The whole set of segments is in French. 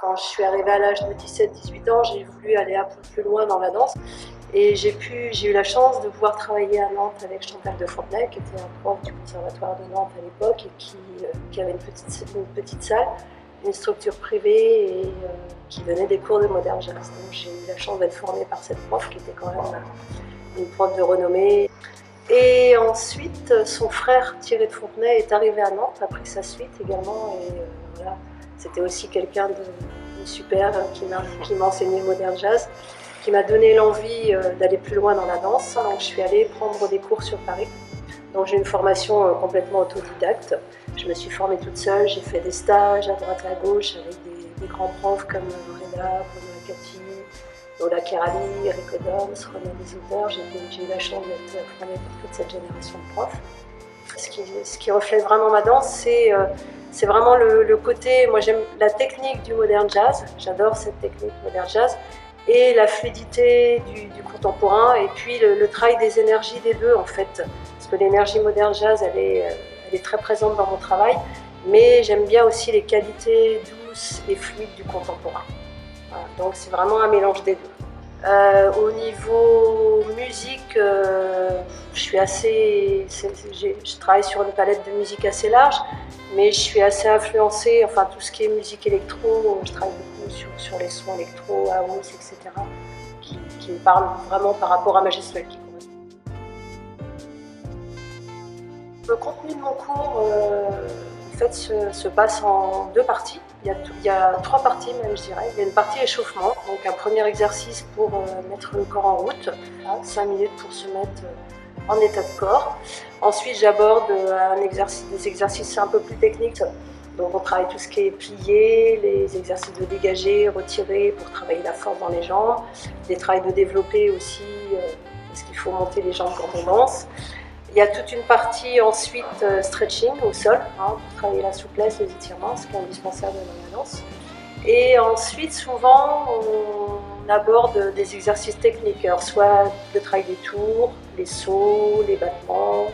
Quand je suis arrivée à l'âge de 17-18 ans, j'ai voulu aller un peu plus loin dans la danse. Et j'ai eu la chance de pouvoir travailler à Nantes avec Chantal de Fontenay, qui était un prof du conservatoire de Nantes à l'époque et qui avait une petite salle, une structure privée et qui donnait des cours de modern jazz. Donc j'ai eu la chance d'être formée par cette prof qui était quand même une prof de renommée. Et ensuite, son frère Thierry de Fontenay est arrivé à Nantes, a pris sa suite également. Et voilà, c'était aussi quelqu'un de super qui m'a enseigné le modern jazz, qui m'a donné l'envie d'aller plus loin dans la danse. Donc je suis allée prendre des cours sur Paris. Donc j'ai une formation complètement autodidacte. Je me suis formée toute seule, j'ai fait des stages à droite et à gauche avec des grands profs comme Reda, Paula Cati, Lola Kerali, Rico Doms, René Desauteurs. J'ai eu la chance d'être formée par toute cette génération de profs. Ce qui reflète vraiment ma danse, c'est vraiment le côté, moi j'aime la technique du modern jazz, j'adore cette technique modern jazz, et la fluidité du contemporain, et puis le travail des énergies des deux en fait, parce que l'énergie modern jazz elle est très présente dans mon travail, mais j'aime bien aussi les qualités douces et fluides du contemporain. Voilà, donc c'est vraiment un mélange des deux. Au niveau musique, je travaille sur une palette de musique assez large, mais je suis assez influencée, enfin tout ce qui est musique électro, je travaille beaucoup sur les sons électro, house, etc., qui me parlent vraiment par rapport à ma gestuelle qui correspond. Le contenu de mon cours en fait, se passe en deux parties. Il y a trois parties même, je dirais. Il y a une partie échauffement, donc un premier exercice pour mettre le corps en route, 5 minutes pour se mettre en état de corps. Ensuite, j'aborde des exercices un peu plus techniques. Donc on travaille tout ce qui est plié, les exercices de dégager, retirer pour travailler la force dans les jambes, des travails de développer aussi, parce qu'il faut monter les jambes quand on danse. Il y a toute une partie ensuite stretching au sol, pour travailler la souplesse, les étirements, ce qui est indispensable dans la danse. Et ensuite, souvent, on aborde des exercices techniques, alors soit le travail des tours, les sauts, les battements,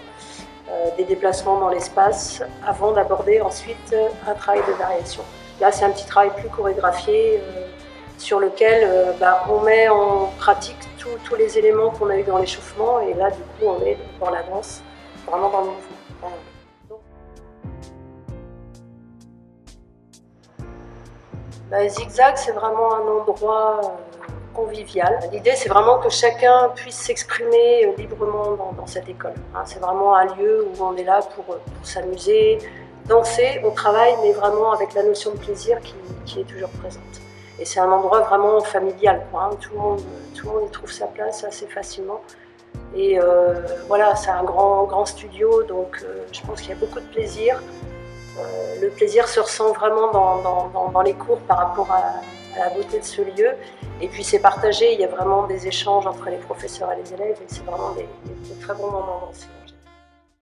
des déplacements dans l'espace, avant d'aborder ensuite un travail de variation. Là, c'est un petit travail plus chorégraphié sur lequel on met en pratique tous les éléments qu'on a eu dans l'échauffement, et là, du coup, on est dans la danse, vraiment dans le mouvement. Zigzag, c'est vraiment un endroit convivial. L'idée, c'est vraiment que chacun puisse s'exprimer librement dans cette école. C'est vraiment un lieu où on est là pour s'amuser, danser, on travaille, mais vraiment avec la notion de plaisir qui est toujours présente. Et c'est un endroit vraiment familial, quoi, tout le monde y trouve sa place assez facilement. Et voilà, c'est un grand studio, donc je pense qu'il y a beaucoup de plaisir. Le plaisir se ressent vraiment dans les cours par rapport à la beauté de ce lieu. Et puis c'est partagé, il y a vraiment des échanges entre les professeurs et les élèves, et c'est vraiment des très bons moments dansés.